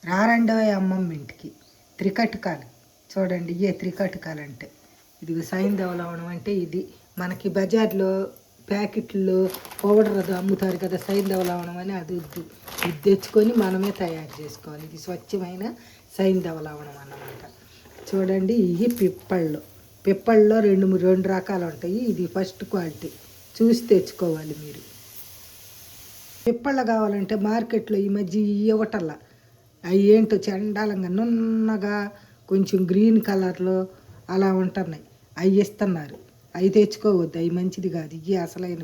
రారండోయ్ అమ్మమ్మ ఇంటికి త్రికటకాలు చూడండి. ఇవే త్రికటకాలు అంటే ఇది సైంధవ లవణం అంటే ఇది మనకి బజార్లో ప్యాకెట్లో పౌడర్ అది అమ్ముతారు కదా సైంధవ లవణం అని, అది వద్దు. ఇది తెచ్చుకొని మనమే తయారు చేసుకోవాలి. ఇది స్వచ్ఛమైన సైంధవ లవణం అన్నమాట. చూడండి ఇవి పిప్పళ్ళలో రెండు రకాలు ఉంటాయి. ఇది ఫస్ట్ క్వాలిటీ చూసి తెచ్చుకోవాలి మీరు. పిప్పళ్ళ కావాలంటే మార్కెట్లో ఈ మధ్య ఇవ్వటల్లా అవి ఏంటో చండాలంగా నున్నగా కొంచెం గ్రీన్ కలర్లో అలా ఉంటున్నాయి. అవి ఇస్తున్నారు. అవి తెచ్చుకోవద్దు, అవి మంచిది కాదు. ఇవి అసలైన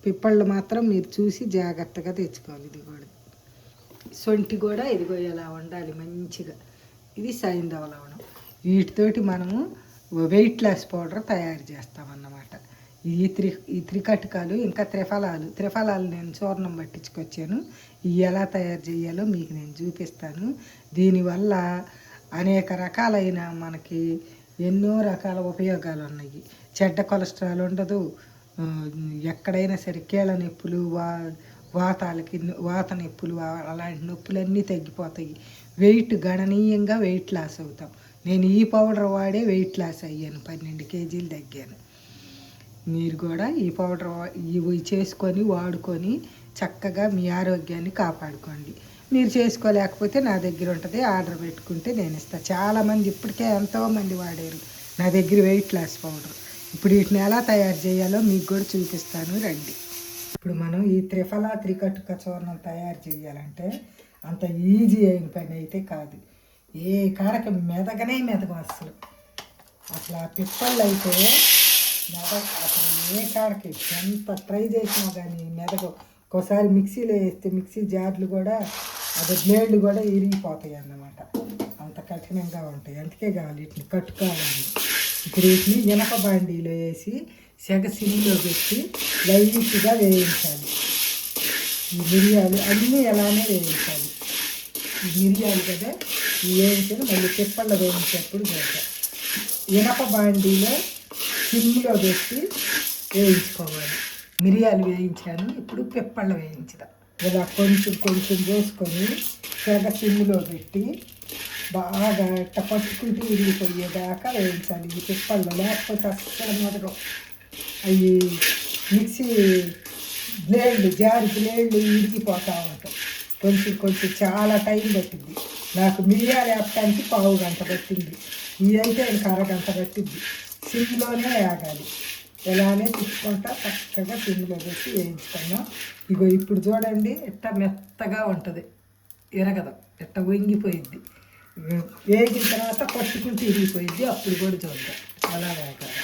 పిప్పళ్ళు మాత్రం మీరు చూసి జాగ్రత్తగా తెచ్చుకోవాలి. ఇది కూడా సొంటి కూడా ఇదిగో ఇలా ఉండాలి మంచిగా. ఇది సైంధవ లవణం. వీటితోటి మనము వెయిట్ లాస్ పౌడర్ తయారు చేస్తామన్నమాట. ఈ త్రికటకాలు ఇంకా త్రిఫలాలు నేను చూర్ణం పట్టించుకొచ్చాను. ఇవి ఎలా తయారు చేయాలో మీకు నేను చూపిస్తాను. దీనివల్ల అనేక రకాలైన మనకి ఎన్నో రకాల ఉపయోగాలు ఉన్నాయి. చెడ్డ కొలెస్ట్రాల్ ఉండదు. ఎక్కడైనా సరే కీళ్ళ నొప్పులు, వాతాలకి వాత నొప్పులు అలాంటి నొప్పులన్నీ తగ్గిపోతాయి. గణనీయంగా వెయిట్ లాస్ అవుతాం. నేను ఈ పౌడర్ వాడే వెయిట్ లాస్ అయ్యాను, 12 కేజీలు తగ్గాను. మీరు కూడా ఈ పౌడర్ ఇవి చేసుకొని వాడుకొని చక్కగా మీ ఆరోగ్యాన్ని కాపాడుకోండి. మీరు చేసుకోలేకపోతే నా దగ్గర ఉంటుంది, ఆర్డర్ పెట్టుకుంటే నేను ఇస్తాను. చాలామంది ఇప్పటికే ఎంతోమంది వాడారు నా దగ్గర వెయిట్ లాస్ పౌడర్. ఇప్పుడు వీటిని ఎలా తయారు చేయాలో మీకు కూడా చూపిస్తాను, రండి. ఇప్పుడు మనం ఈ త్రికటక చూర్ణం తయారు చేయాలంటే అంత ఈజీ అయిన పని అయితే కాదు. ఏ కాడకి మెదగం అసలు ఆ పిప్పళ్ళు అయితే అసలు ఏ కాడకి ఎంత ట్రై చేసినా కానీ మెదగం. ఒక్కోసారి మిక్సీలో వేస్తే మిక్సీ జార్లు కూడా బ్లేడ్లు కూడా ఇరిగిపోతాయి అన్నమాట. అంత కఠినంగా ఉంటాయి. అందుకే కావాలి వీటిని కట్టుకోవాలి. ఇప్పుడు వీటిని ఇనప బాండీలో వేసి సిమ్లో పెట్టి లైట్గా వేయించాలి. ఈ మిరియాలు అన్నీ ఎలానే వేయించాలి. ఈ మిరియాలు కదా వేయించని మళ్ళీ పిప్పళ్ళ వేయించేప్పుడు చూద్దాం. ఇనప బాండీలో సిమ్లో పెట్టి వేయించుకోవాలి. మిరియాలు వేయించాను, ఇప్పుడు పిప్పళ్ళు వేయించుదాం. ఇలా కొంచెం వేసుకొని సిమ్లో పెట్టి బాగా పట్టుకుంటూ విరిగిపోయేదాకా వేయించాలి ఈ పిప్పళ్ళు. లేకపోతే అస్సలు మొదలు అవి మిక్సీ జారి బ్లేడ్లు ఇరిగిపోతూ ఉంటాయి. కొంచెం చాలా టైం పట్టింది. నాకు మిరియాలు వేపడానికి 1/2 గంట పట్టింది. ఇవి అయితే ఇంకా అరగంట పట్టింది. సిమ్లోనే వేగాలి. ఇలానే తిప్పుకుంటా చక్కగా సిమ్లో పెట్టి వేయించుకున్నాం. ఇప్పుడు చూడండి ఎట్ట మెత్తగా ఉంటుంది, ఎరగదు, ఎట్ట వంగిపోయిద్ది. వేగిన తర్వాత పట్టుకుంటూ ఇరిగిపోయిద్ది. అప్పుడు కూడా చూద్దాం ఎలా వేగాలి.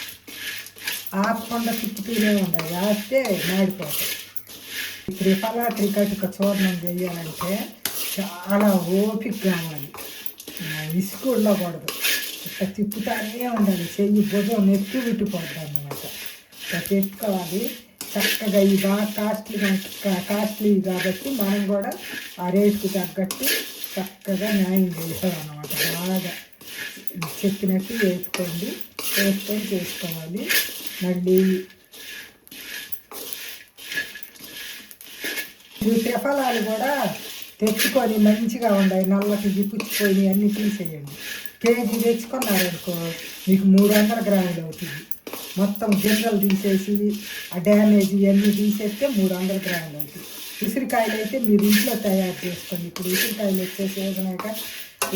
ఆపకుండా తిప్పుతూనే ఉండాలి, వేస్తే మాడిపోతాయి. త్రికటక చూర్ణం చేయాలంటే చాలా ఓపిక కావాలి. ఇసుక ఉండకూడదు. ఇట్లా తిప్పుతానే ఉండాలి. చెయ్యి భుజం నెత్తి విట్టుకోవద్దు అన్నమాట. ఇట్లా పెట్టుకోవాలి చక్కగా. ఇవి బాగా కాస్ట్లీ కాబట్టి మనం కూడా ఆ రేటుకు తగ్గట్టు చక్కగా న్యాయం చేస్తాం అన్నమాట. బాగా చెప్పినట్టు వేసుకొని చేసుకోవాలి. మళ్ళీ ఈ త్రిఫలాలు కూడా తెచ్చుకొని మంచిగా ఉన్నాయి. నల్లకి జిప్పుచ్చిపోయి అన్నీ తీసేయండి. కేజీ తెచ్చుకున్నారనుకో మీకు 300 గ్రాములు అవుతుంది. మొత్తం గింజలు తీసేసి ఆ డ్యామేజ్ ఇవన్నీ తీసేస్తే 300 గ్రాములు అవుతుంది. ఉసిరికాయలు అయితే మీరు ఇంట్లో తయారు చేసుకోండి. ఇప్పుడు ఉసిరికాయలు వచ్చే సీజనాక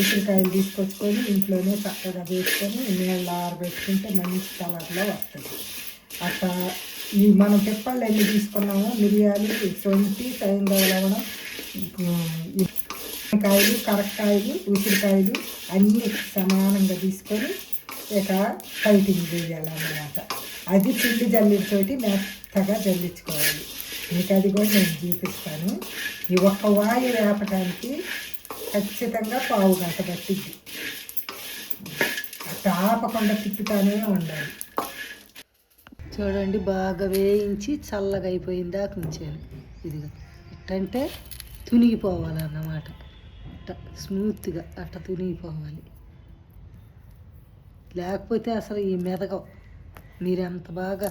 ఉసిరికాయలు తీసుకొచ్చుకొని ఇంట్లోనే చక్కగా వేసుకొని నీళ్ళు ఆరబెట్టుకుంటే మంచి కలర్లో వస్తుంది. అట్లా ఈ మనం పిప్పళ్ళు ఎన్ని తీసుకున్నామో మిరియాలు, సొంటి, సైంధవ లవణం, కాయలు, కరక్కాయలు, ఉసిరికాయలు అన్నీ సమానంగా తీసుకొని ఇక ఫైటింగ్ చేయాలన్నమాట. అది పిండి జల్లితోటి మెత్తగా జల్లించుకోవాలి. మీకు అది కూడా నేను చూపిస్తాను. ఈ ఒక్క వాయి వేపడానికి ఖచ్చితంగా 1/2 గంట పట్టింది. అట్లా ఆపకుండా తిప్పుతానే ఉండాలి. చూడండి బాగా వేయించి చల్లగా అయిపోయిన దాకా ఉంచాను. ఇదిగా ఎట్టంటే తునిగిపోవాలన్నమాట. అట్ట స్మూత్గా అట్ట తునిగిపోవాలి. లేకపోతే అసలు ఈ మెదగం. మీరు ఎంత బాగా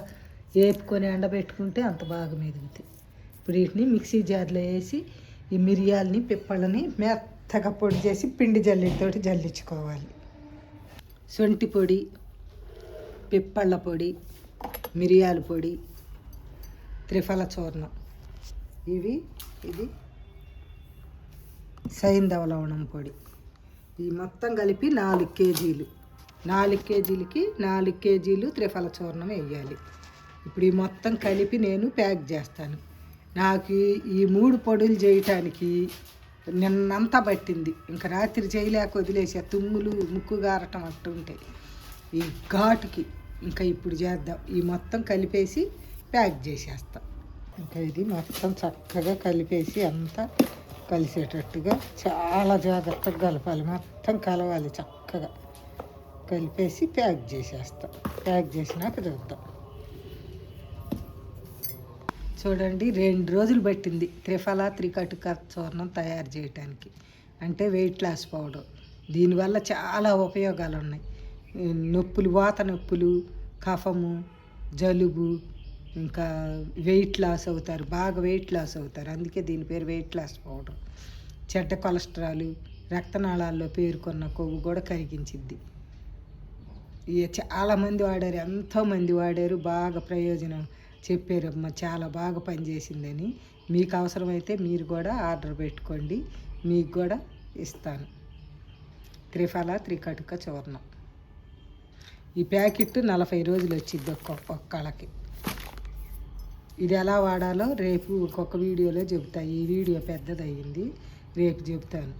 వేపుకొని ఎండబెట్టుకుంటే అంత బాగా మెదుగుతాయి. ఇప్పుడు వీటిని మిక్సీ జార్లో వేసి ఈ మిరియాలని పిప్పళ్ళని మెత్తగా పొడి చేసి పిండి జల్లితోటి జల్లించుకోవాలి. శొంఠి పొడి, పిప్పళ్ళ పొడి, మిరియాల పొడి, త్రిఫల చూర్ణం, ఇది సైంధవ లవణం పొడి. ఈ మొత్తం కలిపి 4 కేజీలు. 4 కేజీలకి 4 కేజీలు త్రిఫల చూర్ణం వేయాలి. ఇప్పుడు ఈ మొత్తం కలిపి నేను ప్యాక్ చేస్తాను. నాకు ఈ 3 పొడులు చేయటానికి నిన్నంతా పట్టింది. ఇంకా రాత్రి చేయలేక వదిలేసా. తుమ్ములు, ముక్కు గారటం అట్టుంటాయి. ఈ ఘాటుకి ఇంకా ఇప్పుడు చేద్దాం. ఈ మొత్తం కలిపేసి ప్యాక్ చేసేస్తాం. ఇంకా ఇది మొత్తం చక్కగా కలిపేసి అంతా కలిసేటట్టుగా చాలా జాగ్రత్తగా కలపాలి. మొత్తం కలవాలి, చక్కగా కలిపేసి ప్యాక్ చేసేస్తాం. ప్యాక్ చేసినాక చూద్దాం. చూడండి, 2 రోజులు పట్టింది త్రిఫల త్రికటుక చూర్ణం తయారు చేయటానికి. అంటే వెయిట్ లాస్ పౌడర్. దీనివల్ల చాలా ఉపయోగాలు ఉన్నాయి. నొప్పులు, వాత నొప్పులు, కఫము, జలుబు, ఇంకా వెయిట్ లాస్ అవుతారు, బాగా వెయిట్ లాస్ అవుతారు. అందుకే దీని పేరు వెయిట్ లాస్ పౌడర్. చెడ్డ కొలెస్ట్రాల్, రక్తనాళాల్లో పేరుకున్న కొవ్వు కూడా కరిగించిద్ది. చాలామంది వాడారు, ఎంతోమంది వాడారు, బాగా ప్రయోజనం చెప్పారమ్మా, చాలా బాగా పనిచేసిందని. మీకు అవసరమైతే మీరు కూడా ఆర్డర్ పెట్టుకోండి, మీకు కూడా ఇస్తాను. త్రిఫల త్రికటుక చూర్ణం. ఈ ప్యాకెట్ 40 రోజులు వచ్చింది ఒక్కొక్కళ్ళకి. ఇది ఎలా వాడాలో రేపు ఒక్కొక్క వీడియోలో చెబుతా. ఈ వీడియో పెద్దదయ్యింది, రేపు చెబుతాను.